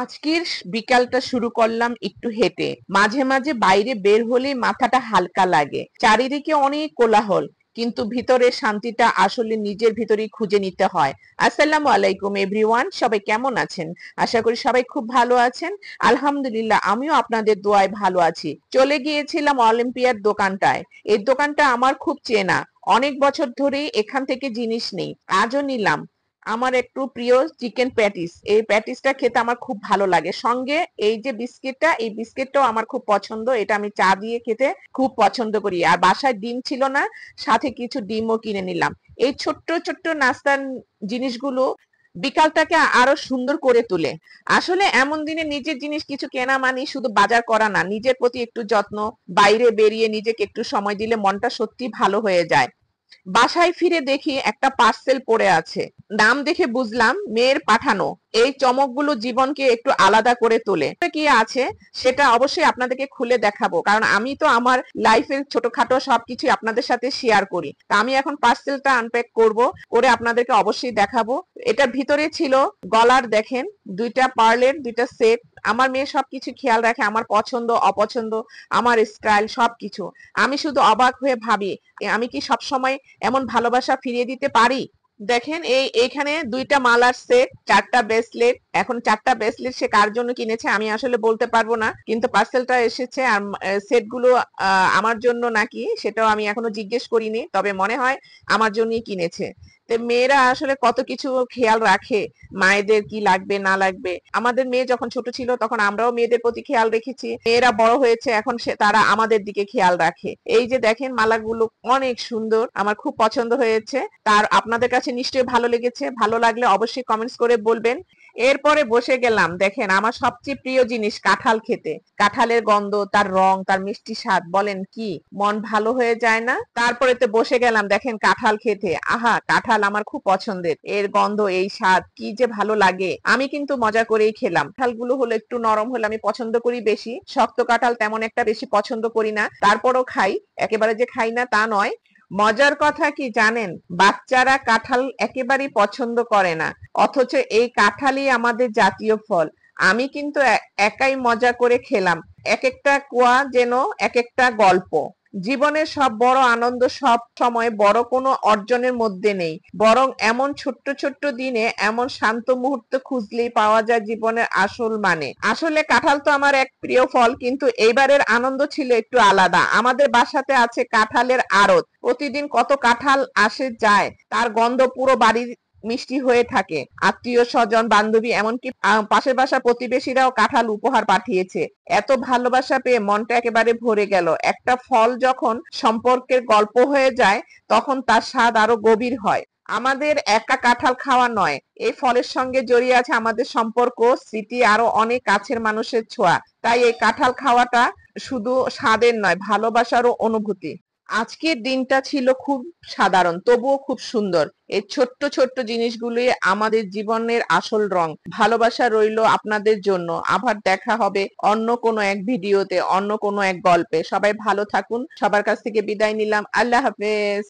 আজকের বিকালটা শুরু করলাম একটু হেঁটে। মাঝে মাঝে বাইরে বের হলেই মাথাটা হালকা লাগে। চারিদিকে অনেক কোলাহল, কিন্তু ভিতরের শান্তিটা আসলে নিজের ভিতরেই খুঁজে নিতে হয়। আসসালামু আলাইকুম এভরিওয়ান, সবাই কেমন আছেন? আশা করি সবাই খুব ভালো আছেন। আলহামদুলিল্লাহ, আমিও আপনাদের দোয়ায় ভালো আছি। চলে গিয়েছিলাম অলিম্পিয়ার দোকানটায়। এই দোকানটা আমার খুব চেনা, অনেক বছর ধরেই এখান থেকে জিনিস নেই। আজও নিলাম আমার একটু প্রিয় চিকেন প্যাটিস। এই প্যাটিসটা খেতে আমার খুব ভালো লাগে। সঙ্গে এই যে বিস্কিটটা, এই বিস্কিটটাও আমার খুব পছন্দ। এটা আমি চা দিয়ে খেতে খুব পছন্দ করি। আর বাসায় ডিম ছিল না, সাথে কিছু ডিমও কিনে নিলাম। এই ছোট্ট ছোট্ট নাস্তার জিনিসগুলো বিকালটাকে আরো সুন্দর করে তোলে। আসলে এমন দিনে নিজের জিনিস কিছু কেনা মানে শুধু বাজার করা না, নিজের প্রতি একটু যত্ন। বাইরে বেরিয়ে নিজেকে একটু সময় দিলে মনটা সত্যি ভালো হয়ে যায়। বাসায় ফিরে দেখি একটা পার্সেল পড়ে আছে। নাম দেখে বুঝলাম মেয়ের পাঠানো। এই চমকগুলো জীবনকে একটু আলাদা করে তোলে। কি আছে সেটা অবশ্যই আপনাদেরকে খুলে দেখাবো, কারণ আমি তো আমার লাইফের ছোটখাটো সবকিছু আপনাদের সাথে শেয়ার করি। তা আমি এখন পার্সেলটা আনপ্যাক করব, করে আপনাদেরকে অবশ্যই দেখাবো। এটার ভিতরে ছিল গলার, দেখেন, দুইটা পার্লের দুইটা সেট। আমার মেয়ে সবকিছু খেয়াল রাখে, আমার পছন্দ অপছন্দ, আমার স্টাইল সবকিছু। আমি শুধু অবাক হয়ে ভাবি, আমি কি সব সময় এমন ভালোবাসা ফিরিয়ে দিতে পারি? দেখেন, এইখানে দুইটা মালার সেট, চারটা ব্রেসলেট। এখন চারটা ব্রেসলেট সে কার জন্য কিনেছে আমি আসলে বলতে পারবো না, কিন্তু পার্সেলটা এসেছে। আর সেট গুলো আমার জন্য নাকি সেটাও আমি এখনো জিজ্ঞেস করিনি, তবে মনে হয় আমার জন্যই কিনেছে। তো মেয়েরা আসলে কত কিছু খেয়াল রাখে, মায়েদের কি লাগবে না লাগবে। আমাদের মেয়ে যখন ছোট ছিল তখন আমরাও মেয়েদের প্রতি খেয়াল রেখেছি। মেয়েরা বড় হয়েছে, এখন তারা আমাদের দিকে খেয়াল রাখে। এই যে দেখেন, মালাগুলো অনেক সুন্দর, আমার খুব পছন্দ হয়েছে। তার আপনাদের কাছে নিশ্চয়ই ভালো লেগেছে। ভালো লাগলে অবশ্যই কমেন্টস করে বলবেন। এরপরে বসে গেলাম, দেখেন, আমার সবচেয়ে প্রিয় জিনিস কাঁঠাল খেতে। কাঁঠালের গন্ধ, তার রং, তার মিষ্টি স্বাদ, বলেন কি মন ভালো হয়ে যায় না? তারপরে তো বসে গেলাম, দেখেন, কাঁঠাল খেতে। আহা, কাঁঠাল আমার খুব পছন্দের। এর গন্ধ, এই স্বাদ কি যে ভালো লাগে। আমি কিন্তু মজা করেই খেলাম। কাঁঠালগুলো হলো একটু নরম হলে আমি পছন্দ করি বেশি। শক্ত কাঁঠাল তেমন একটা বেশি পছন্দ করি না, তারপরও খাই। একেবারে যে খাই না তা নয়। মজার কথা কি জানেন, বাচ্চারা কাঁঠাল একেবারেই পছন্দ করে না, অথচ এই কাঁঠালই আমাদের জাতীয় ফল। আমি কিন্তু একাই মজা করে খেলাম। এক একটা কোয়া যেন এক একটা গল্প। জীবনের সব বড় আনন্দ সব সময় বড় কোনো অর্জনের মধ্যে নেই, বরং এমন ছোট্ট ছোট্ট দিনে এমন শান্ত মুহূর্ত খুঁজলেই পাওয়া যায় জীবনের আসল মানে। আসলে কাঁঠাল তো আমার এক প্রিয় ফল, কিন্তু এইবারের আনন্দ ছিল একটু আলাদা। আমাদের বাসাতে আছে কাঁঠালের আড়ত। প্রতিদিন কত কাঁঠাল আসে যায়, তার গন্ধ পুরো বাড়ির মিষ্টি হয়ে থাকে। আত্মীয় স্বজন, বান্ধবী, এমনকি পাশের বাসার প্রতিবেশীরাও কাঁঠাল উপহার পাঠিয়েছে। এত ভালোবাসা পেয়ে মনটা একেবারে ভরে গেল। একটা ফল যখন সম্পর্কের গল্প হয়ে যায়, তখন তার স্বাদ আরো গভীর হয়। আমাদের একা কাঁঠাল খাওয়া নয়, এই ফলের সঙ্গে জড়িয়ে আছে আমাদের সম্পর্ক, স্মৃতি, আরো অনেক কাছের মানুষের ছোঁয়া। তাই এই কাঁঠাল খাওয়াটা শুধু স্বাদের নয়, ভালোবাসারও অনুভূতি। আজকের দিনটা ছিল খুব সাধারণ, তবুও খুব সুন্দর। এই ছোট্ট ছোট্ট জিনিসগুলোই আমাদের জীবনের আসল রং। ভালোবাসা রইলো আপনাদের জন্য। আবার দেখা হবে অন্য কোনো এক ভিডিওতে, অন্য কোনো এক গল্পে। সবাই ভালো থাকুন। সবার কাছ থেকে বিদায় নিলাম। আল্লাহ হাফেজ।